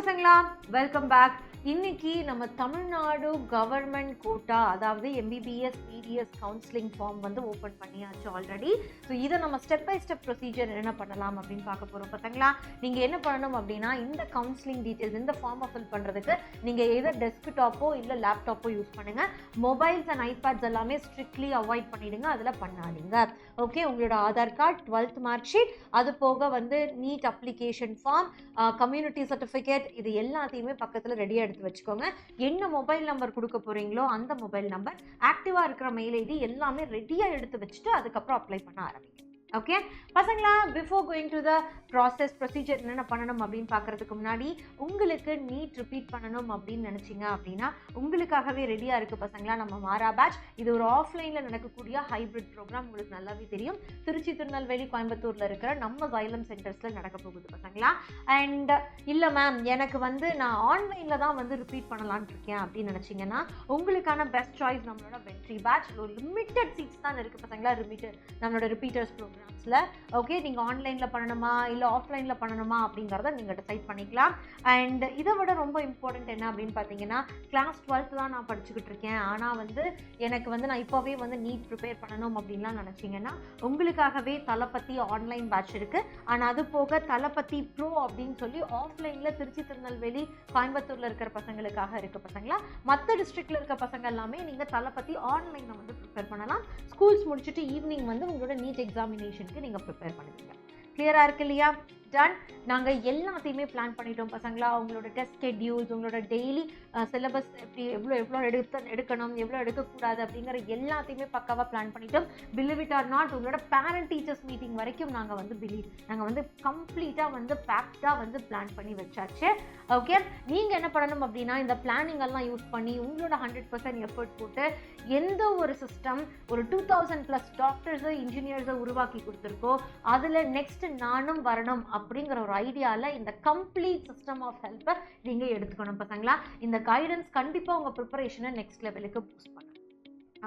பசங்களா, welcome back. இன்னைக்கு நம்ம தமிழ்நாடு கவர்மெண்ட் கோட்டா, அதாவது எம்பிபிஎஸ் பிடிஎஸ் கவுன்சிலிங் ஃபார்ம் வந்து ஓப்பன் பண்ணியாச்சு ஆல்ரெடி. ஸோ இதை நம்ம ஸ்டெப் பை ஸ்டெப் ப்ரொசீஜர் என்ன பண்ணலாம் அப்படின்னு பார்க்க போகிறோம் பசங்களா. நீங்கள் என்ன பண்ணணும் அப்படின்னா, இந்த கவுன்சிலிங் டீட்டெயில்ஸ் இந்த ஃபார்மை ஃபில் பண்ணுறதுக்கு நீங்கள் எதர் டெஸ்க்டாப்போ இல்லை லேப்டாப்போ யூஸ் பண்ணுங்கள். மொபைல்ஸ் அண்ட் ஐபேட்ஸ் எல்லாமே ஸ்ட்ரிக்ட்லி அவாய்ட் பண்ணிவிடுங்க, அதில் பண்ணாதீங்க. ஓகே, உங்களோட Aadhaar card, 12th mark sheet, அது போக வந்து NEET application form, community certificate, இது எல்லாத்தையுமே பக்கத்தில் ரெடியாக எடுத்து வச்சுக்கோங்க. என்ன மொபைல் நம்பர் கொடுக்க போகிறீங்களோ அந்த மொபைல் நம்பர், ஆக்டிவாக இருக்கிற மெயில் ஐடி எல்லாமே ரெடியாக எடுத்து வச்சுட்டு அதுக்கப்புறம் அப்ளை பண்ண ஆரம்பிங்க. ஓகே பசங்களா, before going to the process procedure என்னென்ன பண்ணணும் அப்படின்னு பார்க்குறதுக்கு முன்னாடி, உங்களுக்கு நீட் ரிப்பீட் பண்ணணும் அப்படின்னு நினச்சிங்க அப்படின்னா உங்களுக்காகவே ரெடியாக இருக்குது பசங்களா நம்ம மாரா பேட்ச். இது ஒரு ஆஃப்லைனில் நடக்கக்கூடிய ஹைப்ரிட் ப்ரோக்ராம். உங்களுக்கு நல்லாவே தெரியும், திருச்சி, திருநெல்வேலி, கோயம்புத்தூரில் இருக்கிற நம்ம சைலம் சென்டர்ஸில் நடக்க போகுது பசங்களா. அண்ட் இல்லை மேம், எனக்கு வந்து நான் ஆன்லைனில் தான் வந்து ரிப்பீட் பண்ணலான் இருக்கேன் அப்படின்னு நினச்சிங்கன்னா உங்களுக்கான பெஸ்ட் சாய்ஸ் நம்மளோட வெற்றி பேட்ச். ஒரு லிமிட்டட் சீட்ஸ் தான் இருக்குது பசங்களா, நம்மளோட ரிப்பீட்டர்ஸ் ப்ரோக்ராம்ஸில். ஓகே, நீங்கள் ஆன்லைனில் பண்ணணுமா இல்லை ஆஃப்லைனில் பண்ணணுமா அப்படிங்கிறத நீங்கள் டிசைட் பண்ணிக்கலாம். அண்ட் இதை விட ரொம்ப இம்பார்ட்டன்ட் என்ன அப்படின்னு பார்த்தீங்கன்னா, கிளாஸ் 12th தான் நான் படிச்சுக்கிட்டு இருக்கேன், ஆனால் வந்து எனக்கு வந்து நான் இப்போவே வந்து நீட் ப்ரிப்பேர் பண்ணணும் அப்படின்லாம் நினச்சிங்கன்னா உங்களுக்காகவே தளபதி ஆன்லைன் பேட்ச் இருக்குது. ஆனால் அது போக தளபதி ப்ரோ அப்படின்னு சொல்லி ஆஃப்லைனில் திருச்சி, திருநெல்வேலி, கோயம்புத்தூரில் இருக்கிற பசங்களுக்காக இருக்குது பசங்களா. மற்ற டிஸ்ட்ரிக்டில் இருக்க பசங்க எல்லாமே நீங்கள் தளபதி ஆன்லைனில் வந்து ப்ரிப்பேர் பண்ணலாம். ஸ்கூல்ஸ் முடிச்சுட்டு ஈவினிங் வந்து உங்களோட நீட் எக்ஸாமினேஷனுக்கு நீங்கள் ப்ரிப்பேர் பண்ணுவீங்க. கிளியராக இருக்கு இல்லையா? டன். நாங்கள் எல்லாத்தையுமே பிளான் பண்ணிட்டோம் பசங்களா. உங்களோட டெஸ்ட் ஷெட்யூல்ஸ், உங்களோட டெய்லி சிலபஸ் எப்படி எவ்வளோ எடுக்கணும், எவ்வளோ எடுக்கக்கூடாது அப்படிங்கிற எல்லாத்தையுமே பக்காவாக பிளான் பண்ணிட்டோம். பிலீவ் இட் ஆர் நாட், உங்களோட பேரண்ட் டீச்சர்ஸ் மீட்டிங் வரைக்கும் நாங்கள் வந்து கம்ப்ளீட்டாக வந்து பேக்டாக வந்து பிளான் பண்ணி வச்சாச்சு. ஓகே, நீங்கள் என்ன பண்ணணும் அப்படின்னா, இந்த பிளானிங் எல்லாம் யூஸ் பண்ணி உங்களோட 100% எஃபர்ட் போட்டு எந்த ஒரு சிஸ்டம் ஒரு 2000+ டாக்டர்ஸை, இன்ஜினியர்ஸை உருவாக்கி கொடுத்துருக்கோ அதில் நெக்ஸ்ட் நானும் வரணும் அப்படிங்கிற ஒரு ஐடியாவில் இந்த கம்ப்ளீட் சிஸ்டம் ஆஃப் ஹெல்ப்பை நீங்கள் எடுத்துக்கணும் பசங்களா. இந்த கைடன்ஸ் கண்டிப்பாக உங்கள் ப்ரிப்பரேஷனை நெக்ஸ்ட் லெவலுக்கு பூஸ்ட் பண்ணும்.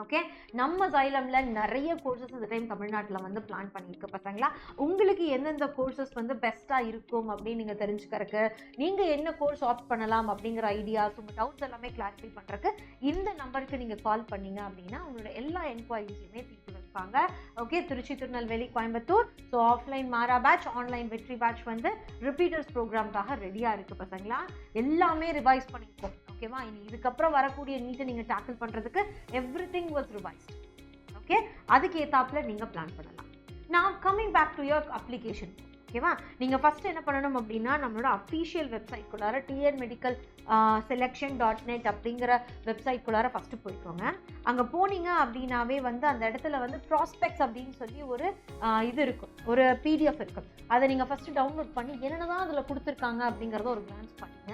ஓகே, நம்ம சைலமில் நிறைய கோர்சஸ் இந்த டைம் தமிழ்நாட்டில் வந்து பிளான் பண்ணியிருக்கு பசங்களா. உங்களுக்கு எந்தெந்த கோர்சஸ் வந்து பெஸ்ட்டாக இருக்கும் அப்படின்னு நீங்கள் தெரிஞ்சுக்கிறதுக்கு, நீங்கள் என்ன கோர்ஸ் ஆப்ட் பண்ணலாம் அப்படிங்கிற ஐடியாஸ், உங்கள் டவுட்ஸ் எல்லாமே கிளாரிஃபை பண்ணுறதுக்கு இந்த நம்பருக்கு நீங்கள் கால் பண்ணீங்க அப்படின்னா உங்களோட எல்லா என்கொயரிஸையுமே தீர்த்து வைப்பாங்க. Okay, Trichy, Tirunelveli, Coimbatore. So offline Maara batch, online Vetri batch வந்து ரிப்பீட்டர்ஸ் ப்ரோக்ராம்காக ரெடியாக இருக்குது பசங்களா. எல்லாமே ரிவைஸ் பண்ணியிருக்கோம். ஓகேவா, இனி இதுக்கப்புறம் வரக்கூடிய நீட்டை நீங்கள் டேக்கிள் பண்ணுறதுக்கு எவ்ரிதிங் வாஸ் ரிவைஸ்ட். ஓகே, அதுக்கு ஏத்தாப்புல நீங்கள் பிளான் பண்ணலாம். நான் coming back to your application. ஓகேவா, நீங்கள் ஃபஸ்ட்டு என்ன பண்ணணும் அப்படின்னா, நம்மளோட அஃபீஷியல் வெப்சைட்குள்ளார tnmedicalselection.net அப்படிங்கிற வெப்சைட்குள்ளார ஃபஸ்ட்டு போய்க்கோங்க. அங்கே போனீங்க அப்படின்னாவே வந்து அந்த இடத்துல வந்து ப்ராஸ்பெக்ட்ஸ் அப்படின்னு சொல்லி ஒரு இது இருக்கும், ஒரு பிடிஎஃப் இருக்கும். அதை நீங்கள் ஃபஸ்ட்டு டவுன்லோட் பண்ணி என்னென்னதான் அதில் கொடுத்துருக்காங்க அப்படிங்கிறத ஒரு கிளான்ஸ் பண்ணுங்க.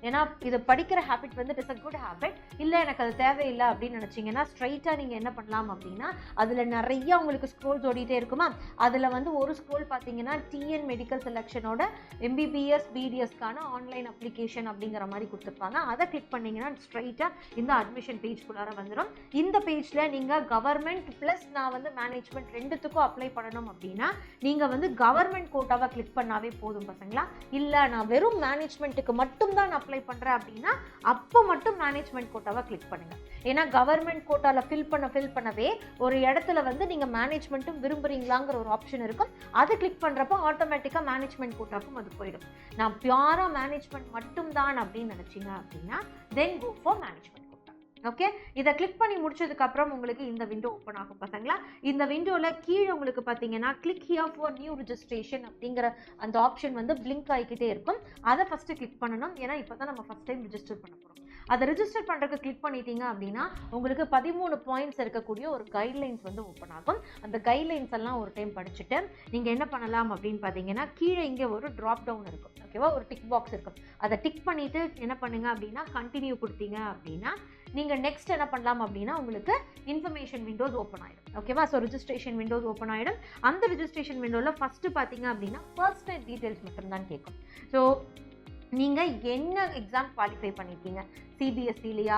ஏன்னா இதை படிக்கிற ஹேபிட் வந்து இட்ஸ் அ குட் ஹேபிட். இல்லை எனக்கு அது தேவையில்லை அப்படின்னு நினச்சிங்கன்னா ஸ்ட்ரைட்டாக நீங்கள் என்ன பண்ணலாம் அப்படின்னா, அதில் நிறைய உங்களுக்கு ஸ்க்ரோல்ஸ் ஓடிட்டே இருக்குமா, அதில் வந்து ஒரு ஸ்க்ரோல் பார்த்தீங்கன்னா டிஎன் மெடிக்கல் செலெக்ஷனோட எம்பிபிஎஸ் பிடிஎஸ்க்கான ஆன்லைன் அப்ளிகேஷன் அப்படிங்கிற மாதிரி கொடுத்துருப்பாங்க. அதை கிளிக் பண்ணிங்கன்னா ஸ்ட்ரைட்டாக இந்த அட்மிஷன் பேஜ்குள்ளார வந்துடும். இந்த பேஜில் நீங்கள் கவர்மெண்ட் ப்ளஸ் நான் வந்து மேனேஜ்மெண்ட் ரெண்டுத்துக்கும் அப்ளை பண்ணணும் அப்படின்னா நீங்கள் வந்து கவர்மெண்ட் கோட்டாவை கிளிக் பண்ணாவே போதும் பசங்களா. இல்லை நான் வெறும் மேனேஜ்மெண்ட்டுக்கு மட்டும்தான் அப்ளை பண்ணுறேன் அப்படின்னா அப்போ மட்டும் மேனேஜ்மெண்ட் கோட்டாவை கிளிக் பண்ணுங்க. ஏன்னா கவர்மெண்ட் கோட்டாவில் ஃபில் பண்ணவே ஒரு இடத்துல வந்து நீங்கள் மேனேஜ்மெண்ட்டும் விரும்புறீங்களாங்கிற ஒரு ஆப்ஷன் இருக்கும். அதை கிளிக் பண்ணுறப்போ ஆட்டோமேட்டிக்காக மேனேஜ்மெண்ட் கோட்டாவுக்கும் அது போயிடும். நான் பியூரா மேனேஜ்மெண்ட் மட்டும்தான் அப்படின்னு நினச்சிங்க அப்படின்னா தென் கோ ஃபார் மேனேஜ்மெண்ட். ஓகே, இதை கிளிக் பண்ணி முடிச்சதுக்கப்புறம் உங்களுக்கு இந்த விண்டோ ஓப்பன் ஆகும் பசங்களா. இந்த விண்டோவில் கீழே உங்களுக்கு பார்த்தீங்கன்னா click here for new registration அப்படிங்கிற அந்த ஆப்ஷன் வந்து பிளிங்க் ஆகிக்கிட்டே இருக்கும். அதை ஃபஸ்ட்டு கிளிக் பண்ணணும். ஏன்னா இப்போ தான் நம்ம ஃபஸ்ட் டைம் ரிஜிஸ்டர் பண்ண போகிறோம். அதை ரிஜிஸ்டர் பண்ணுறதுக்கு கிளிக் பண்ணிட்டீங்க அப்படின்னா உங்களுக்கு 13 பாயிண்ட்ஸ் இருக்கக்கூடிய ஒரு கைட்லைன்ஸ் வந்து ஓப்பன் ஆகும். அந்த கைட்லைன்ஸ் எல்லாம் ஒரு டைம் படிச்சுட்டு நீங்கள் என்ன பண்ணலாம் அப்படின்னு பார்த்தீங்கன்னா, கீழே இங்கே ஒரு ட்ராப் டவுன் இருக்கும். ஓகேவா, ஒரு டிக் பாக்ஸ் இருக்கும். அதை டிக் பண்ணிவிட்டு என்ன பண்ணுங்க அப்படின்னா கண்டினியூ கொடுத்தீங்க அப்படின்னா நீங்கள் நெக்ஸ்ட் என்ன பண்ணலாம் அப்படின்னா உங்களுக்கு இன்ஃபர்மேஷன் விண்டோஸ் ஓப்பன் ஆகிடும். ஓகேவா, ஸோ ரிஜிஸ்ட்ரேஷன் விண்டோஸ் ஓப்பன் ஆகிடும். அந்த ரிஜிஸ்ட்ரேஷன் விண்டோவில் ஃபஸ்ட்டு பார்த்தீங்க அப்படின்னா பர்சனல் டீட்டெயில்ஸ் மட்டும்தான் கேட்கும். ஸோ நீங்கள் என்ன எக்ஸாம் குவாலிஃபை பண்ணியிருக்கீங்க, சிபிஎஸ்சிலையா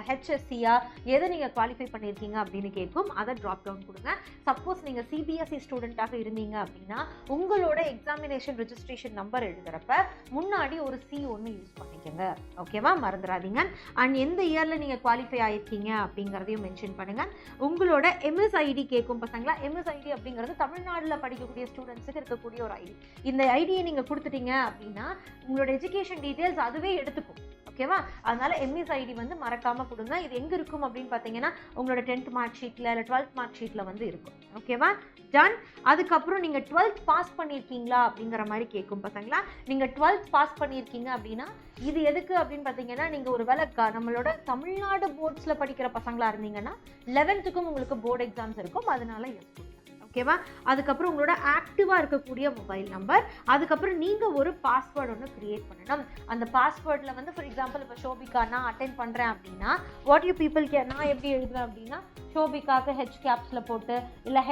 ஹெச்எஸ்சியா எதை நீங்கள் குவாலிஃபை பண்ணியிருக்கீங்க அப்படின்னு கேட்கும். அதை ட்ராப் டவுன் கொடுங்க. சப்போஸ் நீங்கள் சிபிஎஸ்சி ஸ்டூடெண்ட்டாக இருந்தீங்க அப்படின்னா உங்களோட எக்ஸாமினேஷன் ரெஜிஸ்ட்ரேஷன் நம்பர் எழுதுறப்ப முன்னாடி ஒரு C1 யூஸ் பண்ணிக்கோங்க. ஓகேவா, மறந்துடாதீங்க. அண்ட் எந்த இயரில் நீங்கள் குவாலிஃபை ஆகிருக்கீங்க அப்படிங்கிறதையும் மென்ஷன் பண்ணுங்கள். உங்களோட எம்எஸ்ஐடி கேட்கும் பசங்களா. எம்எஸ்ஐடி அப்படிங்கிறது தமிழ்நாட்டில் படிக்கக்கூடிய ஸ்டூடெண்ட்ஸுக்கு இருக்கக்கூடிய ஒரு ஐடி. இந்த ஐடியை நீங்கள் கொடுத்துட்டீங்க அப்படின்னா உங்களோட எஜுகேஷன் டீட்டெயில்ஸ் அதுவே எடுத்துக்கும். ஓகேவா, அதனால எம்எஸ்ஐடி வந்து மறக்காம கொடுங்க. இது எங்க இருக்கும் அப்படின்னு பார்த்தீங்கன்னா உங்களோட 10th மார்க் ஷீட்ல இல்லை 12th மார்க் ஷீட்ல வந்து இருக்கும். ஓகேவா, டன். அதுக்கப்புறம் நீங்க 12th பாஸ் பண்ணியிருக்கீங்களா அப்படிங்கிற மாதிரி கேட்கும் பசங்களா. நீங்க 12th பாஸ் பண்ணியிருக்கீங்க அப்படின்னா இது எதுக்கு அப்படின்னு பார்த்தீங்கன்னா நீங்க ஒரு வேளை நம்மளோட தமிழ்நாடு போர்ட்ஸ்ல படிக்கிற பசங்களா இருந்தீங்கன்னா 11th உங்களுக்கு போர்டு எக்ஸாம்ஸ் இருக்கும். அதனால எஸ் கொடுங்க. ஓகேவா, அதுக்கப்புறம் உங்களோட ஆக்டிவாக இருக்கக்கூடிய மொபைல் நம்பர், அதுக்கப்புறம் நீங்கள் ஒரு பாஸ்வேர்டு ஒன்று க்ரியேட் பண்ணணும். அந்த பாஸ்வேர்டில் வந்து ஃபார் எக்ஸாம்பிள் இப்போ ஷோபிகா நான் அட்டென்ட் பண்ணுறேன் அப்படின்னா வாட் யூ பீப்புள் நான் எப்படி எழுதுவேன் அப்படின்னா ஷோபிகாவுக்கு ஹெச் கேப்ஸில் போட்டு இல்லை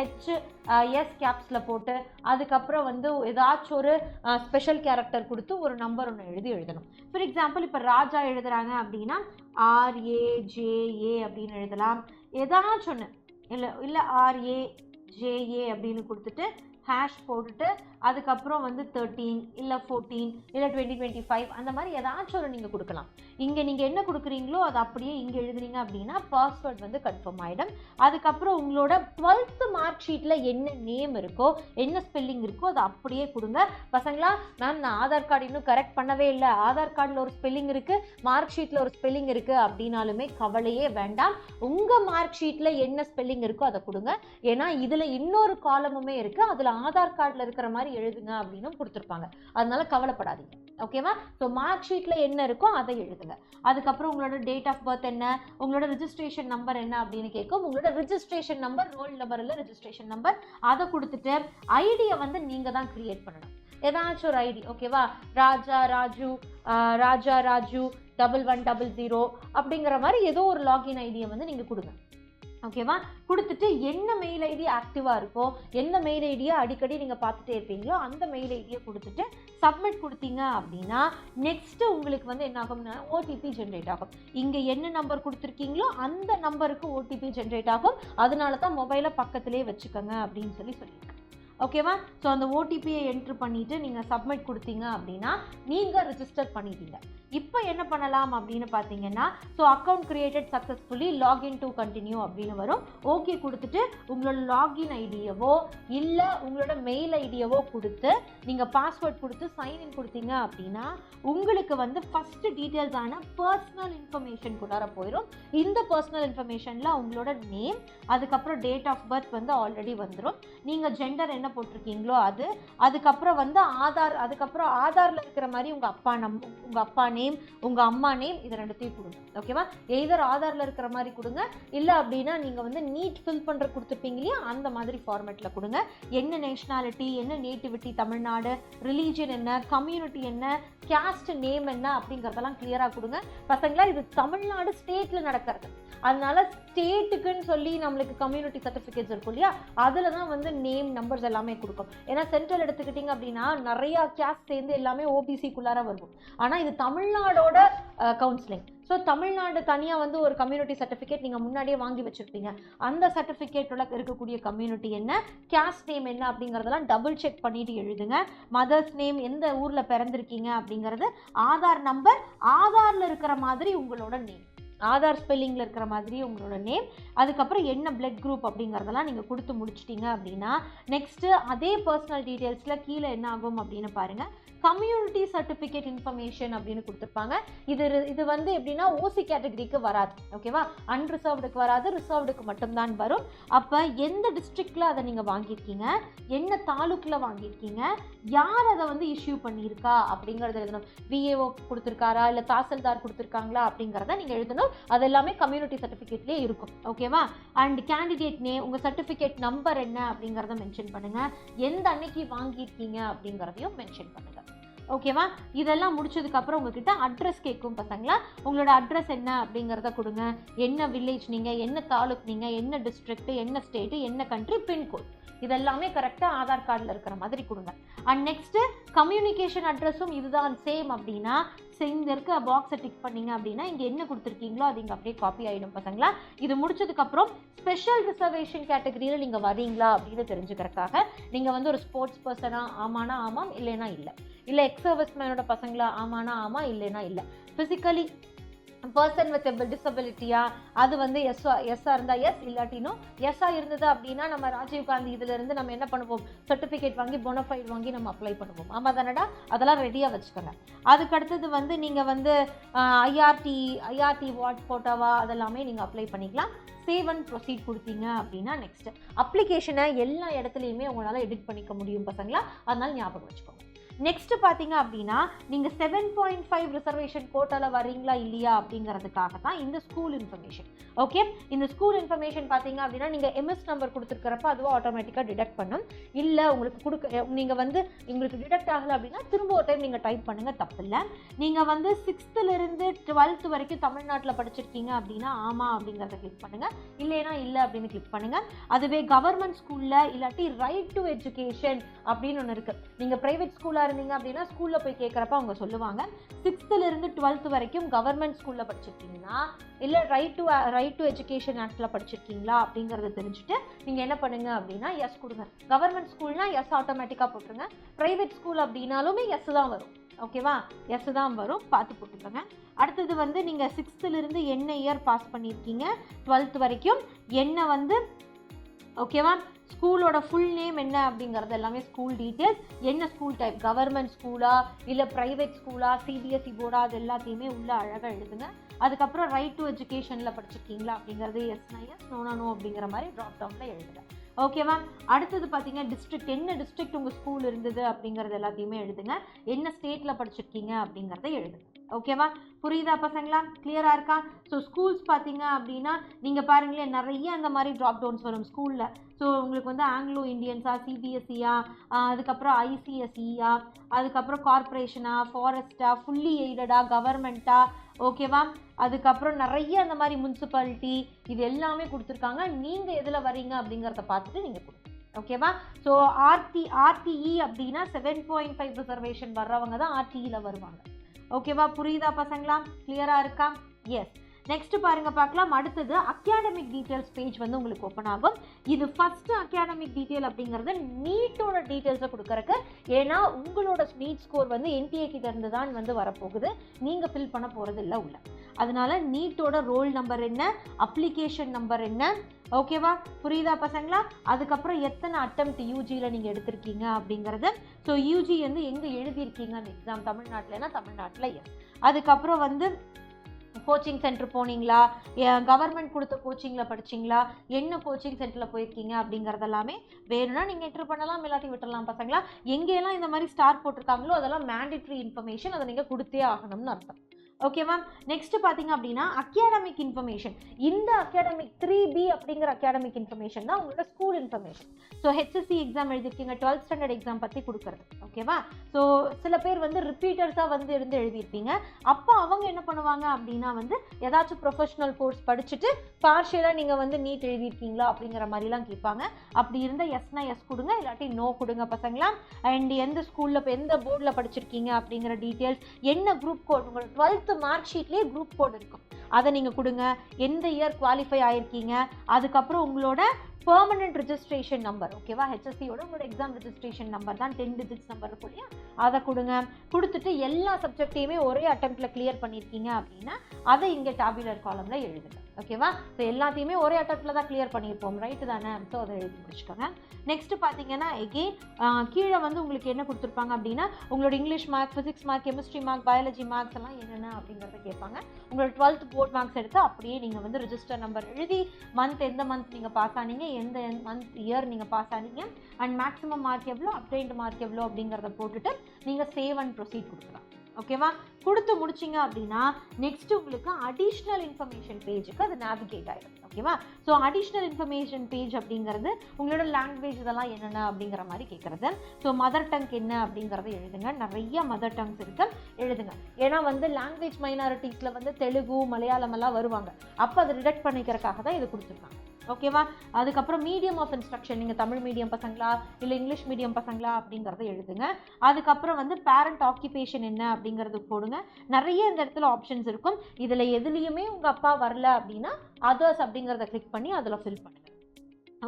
எஸ் கேப்ஸில் போட்டு அதுக்கப்புறம் வந்து ஏதாச்சும் ஒரு ஸ்பெஷல் கேரக்டர் கொடுத்து ஒரு நம்பர் ஒன்று எழுதணும். ஃபார் எக்ஸாம்பிள் இப்போ ராஜா எழுதுகிறாங்க அப்படின்னா RAJA அப்படின்னு எழுதலாம். ஏதாச்சும் ஒன்று இல்லை RAJA அப்படின்னு கொடுத்துட்டு ஹேஷ் போட்டுட்டு அதுக்கப்புறம் வந்து 13 இல்லை 14 இல்லை 2025 அந்த மாதிரி ஏதாச்சும் ஒரு நீங்கள் கொடுக்கலாம். இங்கே நீங்கள் என்ன கொடுக்குறீங்களோ அதை அப்படியே இங்கே எழுதுறீங்க அப்படின்னா பாஸ்வேர்ட் வந்து கன்ஃபார்ம் ஆகிடும். அதுக்கப்புறம் உங்களோட 12th மார்க் ஷீட்டில் என்ன நேம் இருக்கோ என்ன ஸ்பெல்லிங் இருக்கோ அதை அப்படியே கொடுங்க. பசங்களா, மேம் நான் ஆதார் கார்டு இன்னும் கரெக்ட் பண்ணவே இல்லை, ஆதார் கார்டில் ஒரு ஸ்பெல்லிங் இருக்குது மார்க் ஷீட்டில் ஒரு ஸ்பெல்லிங் இருக்குது அப்படின்னாலுமே கவலையே வேண்டாம். உங்கள் மார்க் ஷீட்டில் என்ன ஸ்பெல்லிங் இருக்கோ அதை கொடுங்க. ஏன்னா இதில் இன்னொரு காலமுமே இருக்குது, அதில் ஆதார் கார்டில் இருக்கிற மாதிரி எழுதுங்க அப்படின்னு கொடுத்துருப்பாங்க. அதனால கவலைப்படாதீங்க. ஓகேவா, ஸோ மார்க் ஷீட்டில் என்ன இருக்கோ அதை எழுதுங்க. அதுக்கப்புறம் உங்களோட டேட் ஆஃப் பர்த் என்ன, உங்களோட ரிஜிஸ்ட்ரேஷன் நம்பர் என்ன அப்படின்னு கேட்கும். உங்களோட ரிஜிஸ்ட்ரேஷன் நம்பர் ரோல் நம்பர் இல்லை ரிஜிஸ்ட்ரேஷன் நம்பர் அதை கொடுத்துட்டு ஐடியை வந்து நீங்கள் தான் கிரியேட் பண்ணணும். ஏதாச்சும் ஒரு ஐடி. ஓகேவா, ராஜா ராஜு 1100 அப்படிங்கிற மாதிரி ஏதோ ஒரு லாகின் ஐடியை வந்து நீங்கள் கொடுங்க. ஓகேவா, கொடுத்துட்டு என்ன மெயில் ஐடி ஆக்டிவாக இருக்கோ எந்த மெயில் ஐடியை அடிக்கடி நீங்கள் பார்த்துட்டே இருப்பீங்களோ அந்த மெயில் ஐடியை கொடுத்துட்டு சப்மிட் கொடுத்தீங்க அப்படின்னா நெக்ஸ்ட்டு உங்களுக்கு வந்து என்ன ஆகும்னா ஓடிபி ஜென்ரேட் ஆகும். இங்கே என்ன நம்பர் கொடுத்துருக்கீங்களோ அந்த நம்பருக்கு ஓடிபி ஜென்ரேட் ஆகும். அதனால தான் மொபைலை பக்கத்திலே வச்சுக்கோங்க அப்படின்னு சொல்லியிருக்கேன். ஓகேவா, ஸோ அந்த ஓடிபியை என்ட்ரு பண்ணிவிட்டு நீங்கள் சப்மிட் கொடுத்தீங்க அப்படின்னா நீங்கள் ரிஜிஸ்டர் பண்ணிட்டீங்க. இப்போ என்ன பண்ணலாம் அப்படின்னு பார்த்தீங்கன்னா so account created successfully login to continue அப்படின்னு வரும். ஓகே கொடுத்துட்டு உங்களோட லாகின் ஐடியவோ இல்லை உங்களோட மெயில் ஐடியவோ கொடுத்து நீங்கள் பாஸ்வேர்ட் கொடுத்து சைன்இன் கொடுத்தீங்க அப்படின்னா உங்களுக்கு வந்து ஃபஸ்ட்டு டீட்டெயில்ஸான பர்சனல் இன்ஃபர்மேஷனுக்குள்ளார போயிடும். இந்த பர்சனல் இன்ஃபர்மேஷனில் உங்களோட நேம் அதுக்கப்புறம் டேட் ஆஃப் பர்த் வந்து ஆல்ரெடி வந்துடும். நீங்கள் ஜெண்டர் என்ன போட்டிருக்கீங்களோ அது, அதுக்கப்புறம் வந்து ஆதார், அதுக்கப்புறம் ஆதாரில் இருக்கிற மாதிரி உங்கள் அப்பா நேம் உங்கள் அம்மா நேம் இது ரெண்டுத்தையும் கொடுங்க. ஓகேவா, எய்தர் ஆதாரில் இருக்கிற மாதிரி கொடுங்க இல்லை அப்படின்னா நீங்கள் வந்து நீட் ஃபில் பண்ணுற கொடுத்துருப்பீங்க இல்லையா அந்த மாதிரி ஃபார்மேட்டில் கொடுங்க. என்ன நேஷ்னாலிட்டி, என்ன நேட்டிவிட்டி தமிழ்நாடு, ரிலீஜன் என்ன, கம்யூனிட்டி என்ன, கேஸ்ட் நேம் என்ன அப்படிங்கிறதெல்லாம் கிளியராக கொடுங்க. பசங்களா, இது தமிழ்நாடு ஸ்டேட்டில் நடக்கிறது. அதனால ஸ்டேட்டுக்குன்னு சொல்லி நம்மளுக்கு கம்யூனிட்டி சர்டிஃபிகேட்ஸ் இருக்கும் இல்லையா அதில் தான் வந்து நேம் நம்பர்ஸ் எல்லாமே கொடுக்கும். ஏன்னா சென்ட்ரல் எடுத்துக்கிட்டிங்க அப்படின்னா நிறையா கேஸ்ட் சேர்ந்து எல்லாமே ஓபிசிக்குள்ளார வரும். ஆனால் இது தமிழ்நாடோட கவுன்சிலிங். ஸோ தமிழ்நாடு தனியாக வந்து ஒரு கம்யூனிட்டி சர்டிஃபிகேட் நீங்கள் முன்னாடியே வாங்கி வச்சுருப்பீங்க. அந்த சர்டிஃபிகேட்டோட இருக்கக்கூடிய கம்யூனிட்டி என்ன, கேஸ்ட் நேம் என்ன அப்படிங்கிறதெல்லாம் டபுள் செக் பண்ணிட்டு எழுதுங்க. மதர்ஸ் நேம், எந்த ஊரில் பிறந்திருக்கீங்க அப்படிங்கிறது, ஆதார் நம்பர், ஆதாரில் இருக்கிற மாதிரி உங்களோட நேம், ஆதார் ஸ்பெல்லிங்கில் இருக்கிற மாதிரி உங்களோட நேம், அதுக்கப்புறம் என்ன பிளட் குரூப் அப்படிங்கிறதெல்லாம் நீங்கள் கொடுத்து முடிச்சிட்டிங்க அப்படின்னா நெக்ஸ்ட்டு அதே பர்சனல் டீட்டெயில்ஸில் கீழே என்ன ஆகும் அப்படின்னு பாருங்கள், கம்யூனிட்டி சர்டிஃபிகேட் இன்ஃபர்மேஷன் அப்படின்னு கொடுத்துருப்பாங்க. இது வந்து எப்படின்னா ஓசி கேட்டகரிக்கு வராது. ஓகேவா, அன்ரிசர்வ்டுக்கு வராது, ரிசர்வ்டுக்கு மட்டும்தான் வரும். அப்போ எந்த டிஸ்ட்ரிக்டில் அதை நீங்கள் வாங்கியிருக்கீங்க, என்ன தாலுக்கில் வாங்கியிருக்கீங்க, யார் அதை வந்து இஷ்யூ பண்ணியிருக்கா அப்படிங்கிறத எழுதணும். விஏஓ கொடுத்துருக்காரா இல்லை தாசில்தார் கொடுத்துருக்காங்களா அப்படிங்கிறத நீங்கள் எழுதணும். அது எல்லாமே கம்யூனிட்டி சர்டிஃபிகேட்லேயே இருக்கும். ஓகேவா, அண்ட் கேண்டிடேட் நேம், உங்கள் சர்டிஃபிகேட் நம்பர் என்ன அப்படிங்கிறத மென்ஷன் பண்ணுங்கள். எந்த அன்னைக்கு வாங்கியிருக்கீங்க அப்படிங்கிறதையும் மென்ஷன் பண்ணுங்கள். ஓகேவா? இதெல்லாம் முடிச்சதுக்கப்புறம் உங்ககிட்ட அட்ரஸ் கேட்கும் பசங்களா. உங்களோட அட்ரஸ் என்ன அப்படிங்கிறத கொடுங்க. என்ன வில்லேஜ் நீங்கள், என்ன தாலுக் நீங்கள், என்ன டிஸ்ட்ரிக்ட், என்ன ஸ்டேட்டு, என்ன கண்ட்ரி, பின்கோட், இதெல்லாமே கரெக்டாக ஆதார் கார்டில் இருக்கிற மாதிரி கொடுங்க. அண்ட் நெக்ஸ்ட்டு கம்யூனிகேஷன் அட்ரஸும் இதுதான் சேம் அப்படின்னா இங்கே இருக்க பாக்ஸை டிக் பண்ணிங்க அப்படின்னா இங்கே என்ன கொடுத்துருக்கீங்களோ அது இங்கே அப்படியே காப்பி ஆகிடும் பசங்களா. இது முடிச்சதுக்கப்புறம் ஸ்பெஷல் ரிசர்வேஷன் கேட்டகரியில் நீங்கள் வரீங்களா அப்படின்னு தெரிஞ்சுக்கிறதுக்காக நீங்கள் வந்து ஒரு ஸ்போர்ட்ஸ் பர்சனா, ஆமானா ஆமாம், இல்லைனா இல்லை, இல்லை எக்ஸ் சர்வீஸ் மேனோட பசங்களா, ஆமானா ஆமாம், இல்லைனா இல்லை, ஃபிசிக்கலி பர்சன் வித் டிசபிலிட்டியா, அது வந்து எஸ்ஸாக இருந்தால் எஸ், இல்லாட்டினும் எஸ்ஸாக இருந்தது அப்படின்னா நம்ம ராஜீவ்காந்தி இதிலிருந்து நம்ம என்ன பண்ணுவோம், சர்டிஃபிகேட் வாங்கி போனஃபைட் வாங்கி நம்ம அப்ளை பண்ணுவோம். ஆமாம் தானடா? அதெல்லாம் ரெடியாக வச்சுக்கோங்க. அதுக்கு அடுத்தது வந்து நீங்கள் வந்து ஐஆர்டி வாட் போட்டாவா அதெல்லாமே நீங்கள் அப்ளை பண்ணிக்கலாம். சேவ் அண்ட் ப்ரொசீட் கொடுத்தீங்க அப்படின்னா நெக்ஸ்ட் அப்ளிகேஷனை எல்லா இடத்துலையுமே உங்களால் எடிட் பண்ணிக்க முடியும் பசங்களா. அதனால ஞாபகம் வச்சுக்கோங்க. நெக்ஸ்ட் பார்த்தீங்க அப்படின்னா நீங்கள் 7.5 ரிசர்வேஷன் கோட்டாவில் வரீங்களா இல்லையா அப்படிங்கிறதுக்காக தான் இந்த ஸ்கூல் இன்ஃபர்மேஷன். ஓகே, இந்த ஸ்கூல் இன்ஃபர்மேஷன் பார்த்தீங்க அப்படின்னா நீங்கள் எம்எஸ் நம்பர் கொடுத்துருக்கிறப்ப அதுவும் ஆட்டோமேட்டிக்காக டிடெக்ட் பண்ணும். இல்லை உங்களுக்கு நீங்கள் வந்து உங்களுக்கு டிடெக்ட் ஆகலை அப்படின்னா திரும்ப ஒரு டைம் நீங்கள் டைப் பண்ணுங்கள், தப்பு இல்லை. நீங்கள் வந்து 6th to 12th வரைக்கும் தமிழ்நாட்டில் படிச்சிருக்கீங்க அப்படின்னா ஆமாம் அப்படிங்கிறத கிளிக் பண்ணுங்கள், இல்லைனா இல்லை அப்படின்னு கிளிக் பண்ணுங்கள். அதுவே கவர்மெண்ட் ஸ்கூலில் இல்லாட்டி ரைட் டு எஜுகேஷன் அப்படின்னு ஒன்று இருக்குது. நீங்கள் ப்ரைவேட் ஸ்கூலாக இருந்தீங்க அப்படின்னா ஸ்கூலில் போய் கேட்குறப்ப அவங்க சொல்லுவாங்க 6th to 12th வரைக்கும் கவர்மெண்ட் ஸ்கூலில் படிச்சிருக்கீங்கன்னா இல்லை ரைட் டு எஜுகேஷன் ஆக்டில் படிச்சிருக்கீங்களா அப்படிங்கிறத தெரிஞ்சுட்டு நீங்கள் என்ன பண்ணுங்க அப்படின்னா எஸ் கொடுங்க. கவர்மெண்ட் ஸ்கூல்னா எஸ் ஆட்டோமேட்டிக்காக போட்டுருங்க. ப்ரைவேட் ஸ்கூல் அப்படின்னாலுமே எஸ் தான் வரும். ஓகேவா? எஸ் தான் வரும், பார்த்து போட்டுக்கோங்க. அடுத்தது வந்து நீங்கள் 6th என்ன இயர் பாஸ் பண்ணியிருக்கீங்க, 12th வரைக்கும் என்ன வந்து, ஓகேவா, ஸ்கூலோட ஃபுல் நேம் என்ன அப்படிங்கிறது எல்லாமே ஸ்கூல் டீட்டெயில்ஸ், என்ன ஸ்கூல் டைப், கவர்மெண்ட் ஸ்கூலா இல்லை ப்ரைவேட் ஸ்கூலா, சிபிஎஸ்சி போர்டா, அது எல்லாத்தையுமே உள்ள அழகாக எழுதுங்க. அதுக்கப்புறம் ரைட் டு எஜுகேஷனில் படிச்சிருக்கீங்களா அப்படிங்கிறது எஸ்னா எஸ், நோனா நோ அப்படிங்கிற மாதிரி ட்ராப் டவுனில் எழுதுங்க. ஓகேவா? அடுத்தது பார்த்தீங்கன்னா டிஸ்ட்ரிக்ட், என்ன டிஸ்ட்ரிக்ட் உங்கள் ஸ்கூல் இருந்தது அப்படிங்கிறது எல்லாத்தையுமே எழுதுங்க. என்ன ஸ்டேட்டில் படிச்சிருக்கீங்க அப்படிங்கிறத எழுதுங்க. ஓகேவா? புரியுதா பசங்களா? கிளியராக இருக்கா? ஸோ ஸ்கூல்ஸ் பார்த்தீங்க அப்படின்னா நீங்கள் பாருங்களேன் நிறைய அந்த மாதிரி ட்ராப் டவுன்ஸ் வரும் ஸ்கூலில். ஸோ உங்களுக்கு வந்து ஆங்கிலோ இண்டியன்ஸா, சிபிஎஸ்சியா, அதுக்கப்புறம் ஐசிஎஸ்இயா, அதுக்கப்புறம் கார்பரேஷனா, ஃபாரஸ்ட்டா, ஃபுல்லி எய்டடா, கவர்மெண்ட்டா, ஓகேவா, அதுக்கப்புறம் நிறைய அந்த மாதிரி முனிசிபாலிட்டி, இது எல்லாமே கொடுத்துருக்காங்க. நீங்கள் எதில் வரீங்க அப்படிங்கிறத பார்த்துட்டு நீங்கள் கொடுங்க. ஓகேவா? ஸோ ஆர்டிஇ அப்படின்னா 7.5 ரிசர்வேஷன் வர்றவங்க தான் ஆர்டிஇயில் வருவாங்க. ஓகேவா? புரியுதா பசங்களா? கிளியராக இருக்கா? எஸ். நெக்ஸ்ட் பாருங்க பார்க்கலாம். அடுத்தது அகாடமிக் டீட்டெயில்ஸ் பேஜ் வந்து உங்களுக்கு ஓப்பன் ஆகும். இது ஃபர்ஸ்ட் அகாடமிக் டீட்டெயில் அப்படிங்கிறது நீட்டோட டீட்டெயில்ஸை கொடுக்கறக்கு. ஏன்னா உங்களோட நீட் ஸ்கோர் வந்து என்டிஏ கிட்ட இருந்து தான் வந்து வரப்போகுது, நீங்கள் ஃபில் பண்ண போகிறது இல்லை உள்ள. அதனால நீட்டோட ரோல் நம்பர் என்ன, அப்ளிகேஷன் நம்பர் என்ன, ஓகேவா? புரியுதா பசங்களா? அதுக்கப்புறம் எத்தனை அட்டெம்ப்ட் யூஜியில் நீங்கள் எடுத்திருக்கீங்க அப்படிங்கிறது. ஸோ யூஜி வந்து எங்கே எழுதியிருக்கீங்க அந்த எக்ஸாம், தமிழ்நாட்டில்னா தமிழ்நாட்டில் எஸ். அதுக்கப்புறம் வந்து கோச்சிங் சென்டர் போனீங்களா, கவர்மெண்ட் கொடுத்த கோச்சிங்கில் படிச்சிங்களா, என்ன கோச்சிங் சென்டரில் போயிருக்கீங்க அப்படிங்கிறதெல்லாமே வேணும்னா நீங்கள் என்ட்ரு பண்ணலாம், இல்லாட்டி விட்டுடலாம் பசங்களா. எங்கேயெல்லாம் இந்த மாதிரி ஸ்டார் போட்டிருக்காங்களோ அதெல்லாம் மேண்டேட்ரி இன்ஃபர்மேஷன், அதை நீங்கள் கொடுத்தே ஆகணும்னு அர்த்தம். ஓகேவா? நெக்ஸ்ட் பார்த்தீங்க அப்படின்னா அகாடமிக் இன்ஃபர்மேஷன். இந்த அகாடமிக் 3B அப்படிங்கிற அகாடமிக் இன்ஃபர்மேஷன் தான் உங்களோட school information. So HSC exam எழுதிருக்கீங்க, 12th ஸ்டாண்டர்ட் எக்ஸாம் பற்றி கொடுக்குறது. ஓகேவா? ஸோ சில பேர் வந்து ரிப்பீட்டர்ஸாக வந்து இருந்து எழுதியிருப்பீங்க. அப்போ அவங்க என்ன பண்ணுவாங்க அப்படின்னா வந்து ஏதாச்சும் ப்ரொஃபஷனல் கோர்ஸ் படிச்சுட்டு பார்ஷியலாக நீங்கள் வந்து நீட் எழுதியிருக்கீங்களா அப்படிங்கிற மாதிரிலாம் கேட்பாங்க. அப்படி இருந்தால் எஸ்னா எஸ் கொடுங்க, இல்லாட்டி நோ கொடுங்க பசங்களா. அண்ட் எந்த ஸ்கூலில் எந்த போர்டில் படிச்சிருக்கீங்க அப்படிங்கிற டீட்டெயில்ஸ், என்ன குரூப் கோட், உங்களோட 12th மார்க் ஷீட்லேயே குரூப் கோட் இருக்கும், அதை நீங்கள் கொடுங்க. எந்த இயர் குவாலிஃபை ஆயிருக்கீங்க, அதுக்கப்புறம் உங்களோட பெர்மனன்ட் ரெஜிஸ்ட்ரேஷன் நம்பர், ஓகேவா, ஹெச்எஸ்சியோட உங்களோட எக்ஸாம் ரெஜிஸ்ட்ரேஷன் நம்பர் தான் 10 digits நம்பர் இருக்கும் இல்லையா, அதை கொடுங்க. கொடுத்துட்டு எல்லா சப்ஜெக்டையுமே ஒரே அட்டெம்ப்டில் கிளியர் பண்ணியிருக்கீங்க அப்படின்னா அதை இங்கே டேபுலர் காலமில் எழுதுங்க. ஓகேவா? ஸோ எல்லாத்தையுமே ஒரே அட்டெம்ப்டில் தான் கிளியர் பண்ணியிருப்போம், ரைட்டு தானே? ஸோ அதை எழுதி முடிச்சுக்கோங்க. நெக்ஸ்ட் பார்த்தீங்கன்னா எகெயின் கீழே வந்து உங்களுக்கு என்ன கொடுத்துருப்பாங்க அப்படின்னா உங்களோட English mark, physics mark, chemistry mark, biology marks எல்லாம் என்னென்ன அப்படிங்கிறத கேட்பாங்க. உங்களோட 12th போர்ட் மார்க்ஸ் எடுத்து அப்படியே நீங்கள் வந்து ரெஜிஸ்டர் நம்பர் எழுதி மந்த், எந்த மந்த் நீங்கள் பாஸ் ஆனீங்க, எந்த மந்த் இயர் நீங்கள் பாஸ் ஆனீங்க, அண்ட் மேக்ஸிமம் மார்க் எவ்வளோ, அப்டெயின்ட் மார்க் எவ்வளோ அப்படிங்கிறத போட்டுட்டு நீங்கள் சேவ் அண்ட் ப்ரொசீட் கொடுக்கலாம். ஓகேவா? கொடுத்து முடிச்சிங்க அப்படின்னா நெக்ஸ்ட் உங்களுக்கு அடிஷ்னல் இன்ஃபர்மேஷன் பேஜுக்கு அது நேவிகேட் ஆகிடும். ஓகேவா? ஸோ அடிஷ்னல் இன்ஃபர்மேஷன் பேஜ் அப்படிங்கிறது உங்களோட லாங்குவேஜ் இதெல்லாம் என்னென்ன அப்படிங்கிற மாதிரி கேட்குறது. ஸோ மதர் டங் என்ன அப்படிங்கிறத எழுதுங்க. நிறைய மதர் டங்ஸ் இருக்கு, எழுதுங்க. ஏன்னா வந்து லாங்குவேஜ் மைனாரிட்டிஸில் வந்து தெலுங்கு, மலையாளம் எல்லாம் வருவாங்க. அப்போ அதை ரிடக்ட் பண்ணிக்கிறதுக்காக தான் இது கொடுத்துருக்காங்க. ஓகேவா? அதுக்கப்புறம் மீடியம் ஆஃப் இன்ஸ்ட்ரக்ஷன், நீங்கள் தமிழ் மீடியம் பசங்களா இல்லை இங்கிலீஷ் மீடியம் பசங்களா அப்படிங்கிறத எழுதுங்க. அதுக்கப்புறம் வந்து பேரண்ட் ஆக்கியூபேஷன் என்ன அப்படிங்கிறது போடுங்க. நிறைய இந்த இடத்துல ஆப்ஷன்ஸ் இருக்கும். இதில் எதுலேயுமே உங்கள் அப்பா வரல அப்படின்னா அதர்ஸ் அப்படிங்கிறத கிளிக் பண்ணி அதில் ஃபில் பண்ணுங்கள்.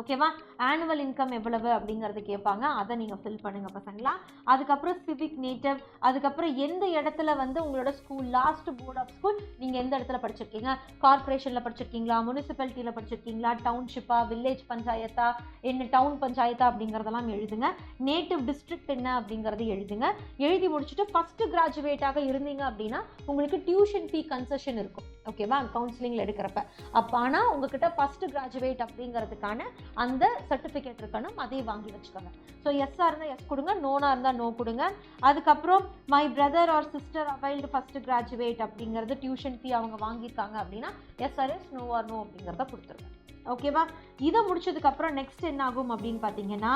ஓகேவா? ஆனுவல் இன்கம் எவ்வளவு அப்படிங்கிறது கேட்பாங்க, அதை நீங்கள் ஃபில் பண்ணுங்கள் பசங்களா. அதுக்கப்புறம் சிவிக் நேட்டிவ், அதுக்கப்புறம் எந்த இடத்துல வந்து உங்களோட school last board of school நீங்கள் எந்த இடத்துல படிச்சிருக்கீங்க, கார்பரேஷனில் படிச்சிருக்கீங்களா, முனிசிபாலிட்டியில் படிச்சிருக்கீங்களா, டவுன்ஷிப்பா, வில்லேஜ் பஞ்சாயத்தா, என்ன டவுன் பஞ்சாயத்தா அப்படிங்கிறதெல்லாம் எழுதுங்க. நேட்டிவ் டிஸ்ட்ரிக்ட் என்ன அப்படிங்கிறது எழுதுங்க. எழுதி முடிச்சுட்டு ஃபஸ்ட்டு கிராஜுவேட்டாக இருந்தீங்க அப்படின்னா உங்களுக்கு டியூஷன் ஃபீ கன்செஷன் இருக்கும். ஓகேவா? கவுன்சிலிங்கில் எடுக்கிறப்ப அப்போ ஆனால் உங்ககிட்ட ஃபஸ்ட்டு கிராஜுவேட் அப்படிங்கிறதுக்கான அந்த சர்டிஃபிகேட் இருக்கணும், அதையும் வாங்கி வச்சுக்கோங்க. ஸோ எஸ்ஸாக இருந்தால் எஸ் கொடுங்க, நோனாக இருந்தால் நோ கொடுங்க. அதுக்கப்புறம் my brother or sister availed first graduate அப்படிங்கிறது டியூஷன் ஃபீ அவங்க வாங்கியிருக்காங்க அப்படின்னா yes or yes, no or no அப்படிங்கிறத கொடுத்துருங்க. ஓகேவா? இதை முடிச்சதுக்கப்புறம் நெக்ஸ்ட் என்ன ஆகும் அப்படின்னு பார்த்தீங்கன்னா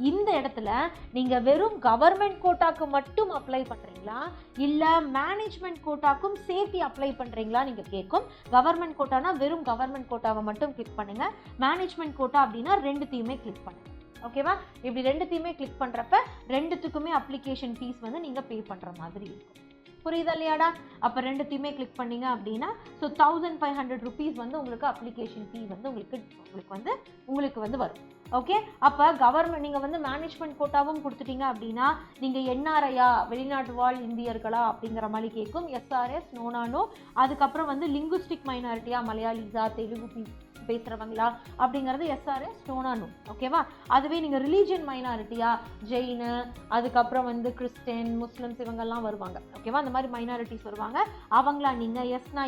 இந்த இடத்துல நீங்கள் வெறும் கவர்மெண்ட் கோட்டாக்கு மட்டும் அப்ளை பண்ணுறீங்களா இல்லை மேனேஜ்மெண்ட் கோட்டாக்கும் சேர்த்து அப்ளை பண்ணுறீங்களா நீங்கள் கேட்கும். கவர்மெண்ட் கோட்டானா வெறும் கவர்மெண்ட் கோட்டாவை மட்டும் கிளிக் பண்ணுங்கள். மேனேஜ்மெண்ட் கோட்டா அப்படின்னா ரெண்டுத்தையுமே கிளிக் பண்ணுங்கள். ஓகேவா? இப்படி ரெண்டுத்தையுமே கிளிக் பண்ணுறப்ப ரெண்டுத்துக்குமே அப்ளிகேஷன் ஃபீஸ் வந்து நீங்கள் பே பண்ணுற மாதிரி இருக்கும். புரியுதா இல்லையாடா? அப்போ ரெண்டுத்தையுமே கிளிக் பண்ணிங்க அப்படின்னா ஸோ 1500 rupees வந்து உங்களுக்கு அப்ளிகேஷன் ஃபீ வந்து உங்களுக்கு வந்து வரும். ஓகே? அப்போ கவர்மெண்ட் நீங்கள் வந்து மேனேஜ்மெண்ட் கோட்டாவும் கொடுத்துட்டீங்க அப்படின்னா நீங்கள் என்ஆர்ஐயா, வெளிநாட்டு வாழ் இந்தியர்களா அப்படிங்கிற மாதிரி கேட்கும். எஸ்ஆர்எஸ், நோனானோ. அதுக்கப்புறம் வந்து லிங்குஸ்டிக் மைனாரிட்டியா, மலையாளிஸா, தெலுங்கு பேசுகிறவங்களா அப்படிங்கிறது எஸ்ஆர்எஸ், நோனானோ. ஓகேவா? அதுவே நீங்கள் ரிலீஜியன் மைனாரிட்டியா, ஜெயினு, அதுக்கப்புறம் வந்து கிறிஸ்டின், முஸ்லிம்ஸ் இவங்கெல்லாம் வருவாங்க. ஓகேவா? அந்த மாதிரி மைனாரிட்டிஸ் வருவாங்க. அவங்களா நீங்கள் எஸ்னா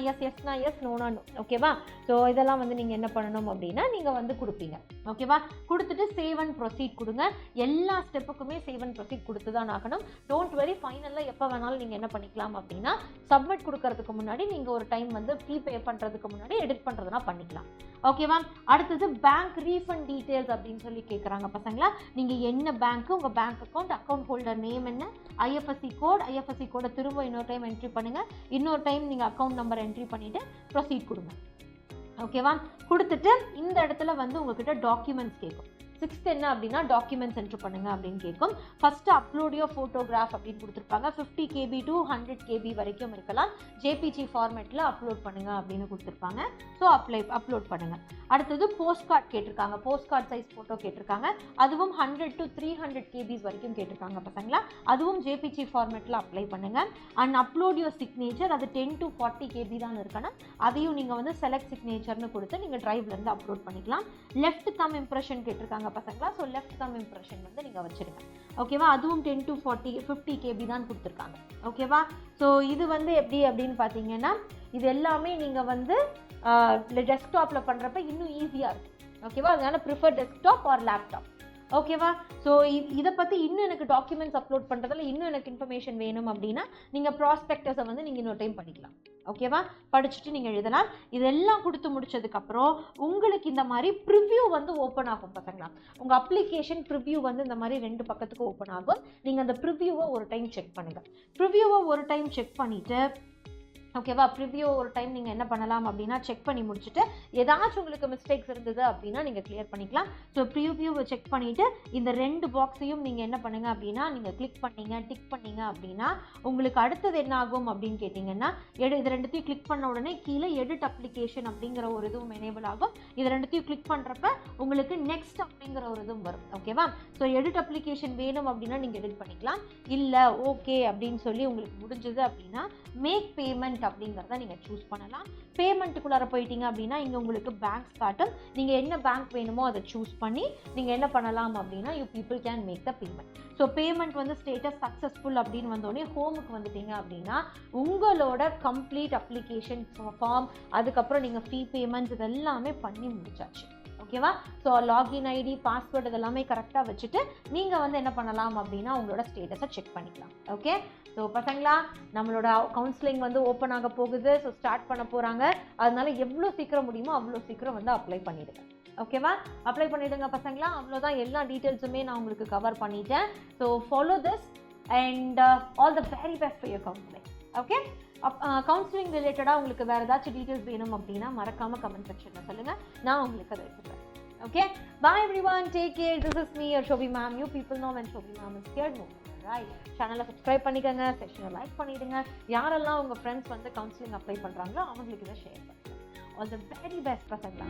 எஸ், நோனானோ. ஓகேவா? ஸோ இதெல்லாம் வந்து நீங்கள் என்ன பண்ணணும் அப்படின்னா நீங்கள் வந்து கொடுப்பீங்க. ஓகேவா? கொடுத்துட்டு சேவ் அண்ட் ப்ரொசீட் கொடுங்க. எல்லா ஸ்டெப்புக்குமே சேவ் அண்ட் ப்ரொசீட் கொடுத்து தான் ஆகணும். டோன்ட் வெரி, ஃபைனலில் எப்போ வேணாலும் நீங்கள் என்ன பண்ணிக்கலாம் அப்படின்னா சப்மிட் கொடுக்கறதுக்கு முன்னாடி நீங்கள் ஒரு டைம் வந்து ஃபீ பே பண்ணுறதுக்கு முன்னாடி எடிட் பண்ணுறதுனா பண்ணிக்கலாம். ஓகேவா? அடுத்தது பேங்க் ரீஃபண்ட் டீட்டெயில்ஸ் அப்படின்னு சொல்லி கேட்குறாங்க பசங்களா. நீங்கள் என்ன பேங்க்கு, உங்கள் பேங்க் அக்கௌண்ட் ஹோல்டர் நேம் என்ன, ஐஎஃப்எஸ்சி கோடை திரும்ப இன்னொரு டைம் என்ட்ரி பண்ணுங்கள். இன்னொரு டைம் நீங்கள் அக்கௌண்ட் நம்பர் என்ட்ரி பண்ணிவிட்டு ப்ரொசீட் கொடுங்க. ஓகேவா? கொடுத்துட்டு இந்த இடத்துல வந்து உங்ககிட்ட டாக்குமெண்ட்ஸ் கேட்கும். 6th என்ன அப்படின்னா டாக்குமெண்ட்ஸ் என்ட்ரு பண்ணுங்க அப்படின்னு கேட்கும். ஃபஸ்ட்டு அப்லோட் யோர் ஃபோட்டோகிராஃப் அப்படின்னு கொடுத்துருப்பாங்க. 50 KB to 100 KB வரைக்கும் இருக்கலாம். ஜேபிஜி ஃபார்மேட்டில் அப்லோட் பண்ணுங்க அப்படின்னு கொடுத்துருப்பாங்க. ஸோ அப்லோட் பண்ணுங்க. அடுத்தது போஸ்ட் கார்டு கேட்டிருக்காங்க. போஸ்ட் கார்டு சைஸ் ஃபோட்டோ கேட்டிருக்காங்க. அதுவும் 100 to 300 KB வரைக்கும் கேட்டிருக்காங்க பசங்களா. அதுவும் ஜேபிஜி ஃபார்மேட்டில் அப்ளை பண்ணுங்க. அண்ட் அப்லோட் யோர் சிக்னேச்சர், அது 10 to 40 KB தான் இருக்கணும். அதையும் நீங்கள் வந்து செலக்ட் சிக்னேச்சர்னு கொடுத்து நீங்கள் டிரைவ்லேருந்து அப்லோட் பண்ணிக்கலாம். லெஃப்ட் தம் இம்ப்ரெஷன் கேட்டிருக்காங்க பசங்களா. ஸோ லெஃப்ட் தம் இம்ப்ரெஷன் வந்து நீங்கள் வச்சுருங்க. ஓகேவா? அதுவும் 10 to 50 KB தான் கொடுத்துருக்காங்க. ஓகேவா? ஸோ இது வந்து எப்படி அப்படின்னு பார்த்தீங்கன்னா இது எல்லாமே நீங்கள் வந்து டெஸ்க்டாப்பில் பண்ணுறப்ப இன்னும் ஈஸியாக இருக்கும். ஓகேவா? அதனால ப்ரிஃபர் டெஸ்க்டாப் ஆர் லேப்டாப். ஓகேவா? ஸோ இதை பற்றி இன்னும் எனக்கு டாக்குமெண்ட்ஸ் அப்லோட் பண்ணுறதுல இன்னும் எனக்கு இன்ஃபர்மேஷன் வேணும் அப்படின்னா நீங்கள் ப்ராஸ்பெக்டஸை வந்து நீங்கள் இன்னொரு டைம் படிக்கலாம். ஓகேவா? படிச்சுட்டு நீங்கள் எழுதலாம். இதெல்லாம் கொடுத்து முடிச்சதுக்கப்புறம் உங்களுக்கு இந்த மாதிரி ப்ரிவ்யூ வந்து ஓப்பன் ஆகும் பசங்களா. உங்கள் அப்ளிகேஷன் ப்ரிவ்யூ வந்து இந்த மாதிரி 2 பக்கத்துக்கு ஓப்பன் ஆகும். நீங்கள் அந்த ப்ரிவ்யூவை ஒரு டைம் செக் பண்ணுங்கள். ப்ரிவ்யூவை ஒரு டைம் செக் பண்ணிவிட்டு ஓகேவா, ப்ரிவ்யூ ஒரு டைம் நீங்கள் என்ன பண்ணலாம் அப்படின்னா செக் பண்ணி முடிச்சுட்டு ஏதாச்சும் உங்களுக்கு மிஸ்டேக்ஸ் இருந்தது அப்படின்னா நீங்கள் கிளியர் பண்ணிக்கலாம். ஸோ ப்ரிவ்யூவை செக் பண்ணிவிட்டு இந்த 2 பாக்ஸையும் நீங்கள் என்ன பண்ணுங்க அப்படின்னா நீங்கள் கிளிக் பண்ணீங்க, டிக் பண்ணீங்க அப்படின்னா உங்களுக்கு அடுத்தது என்ன ஆகும் அப்படின்னு கேட்டிங்கன்னா இது 2த்தையும் கிளிக் பண்ண உடனே கீழே எடிட் அப்ளிகேஷன் அப்படிங்கிற ஒரு இதுவும் எனேபிள் ஆகும். இது 2த்தையும் கிளிக் பண்ணுறப்ப உங்களுக்கு நெக்ஸ்ட் அப்படிங்கிற ஒரு இதுவும் வரும். ஓகேவா? ஸோ எடிட் அப்ளிகேஷன் வேணும் அப்படின்னா நீங்கள் எடிட் பண்ணிக்கலாம். இல்லை ஓகே அப்படின்னு சொல்லி உங்களுக்கு முடிஞ்சது அப்படின்னா மேக் பேமெண்ட் அப்படிங்கிறத நீங்கள் சூஸ் பண்ணலாம். பேமெண்ட்டுக்குள்ளார போயிட்டீங்க அப்படின்னா இங்கே உங்களுக்கு பேங்க்ஸ் காட்டும். நீங்கள் என்ன பேங்க் வேணுமோ அதை சூஸ் பண்ணி நீங்கள் என்ன பண்ணலாம் அப்படின்னா you people can make the payment. So payment வந்து ஸ்டேட்டஸ் சக்ஸஸ்ஃபுல் அப்படின்னு வந்தோடனே ஹோமுக்கு வந்துட்டீங்க அப்படின்னா உங்களோட கம்ப்ளீட் அப்ளிகேஷன் ஃபார்ம், அதுக்கப்புறம் நீங்கள் ஃபீ பேமெண்ட்ஸ் இதெல்லாமே பண்ணி முடிச்சாச்சு. ஓகேவா? ஸோ லாகின் ஐடி பாஸ்வேர்டு இதெல்லாமே கரெக்டாக வச்சுட்டு நீங்கள் வந்து என்ன பண்ணலாம் அப்படின்னா உங்களோட ஸ்டேட்டஸை செக் பண்ணிக்கலாம். ஓகே, ஸோ பசங்களா நம்மளோட கவுன்சிலிங் வந்து ஓப்பன் ஆக போகுது. ஸோ ஸ்டார்ட் பண்ண போகிறாங்க. அதனால எவ்வளோ சீக்கிரம் முடியுமோ அவ்வளோ சீக்கிரம் வந்து அப்ளை பண்ணிடுங்க. ஓகேவா? அப்ளை பண்ணிவிடுங்க பசங்களா. அவ்வளோதான், எல்லா டீட்டெயில்ஸுமே நான் உங்களுக்கு கவர் பண்ணிட்டேன். So follow this and all the very best for your counselling. Okay, counselling ரிலேட்டடாக உங்களுக்கு வேறு ஏதாச்சும் டீட்டெயில்ஸ் வேணும் அப்படின்னா மறக்காமல் கமெண்ட் செக்ஷனில் சொல்லுங்கள், நான் உங்களுக்கு அதை எடுத்துக்கிறேன். Okay, bye everyone, take care. This is me, your Shobhi ma'am. You people know when Shobhi ma'am is here. No, right? Channel subscribe பண்ணிக்கங்க, செஷனை லைக் பண்ணிடுங்க. யாரெல்லாம் உங்கள் ஃப்ரெண்ட்ஸ் வந்து கவுன்சிலிங் அப்ளை பண்ணுறாங்களோ அவங்களுக்கு இதை ஷேர் பண்ணுங்க. ஆல் தி வெரி பெஸ்ட் பசங்களா.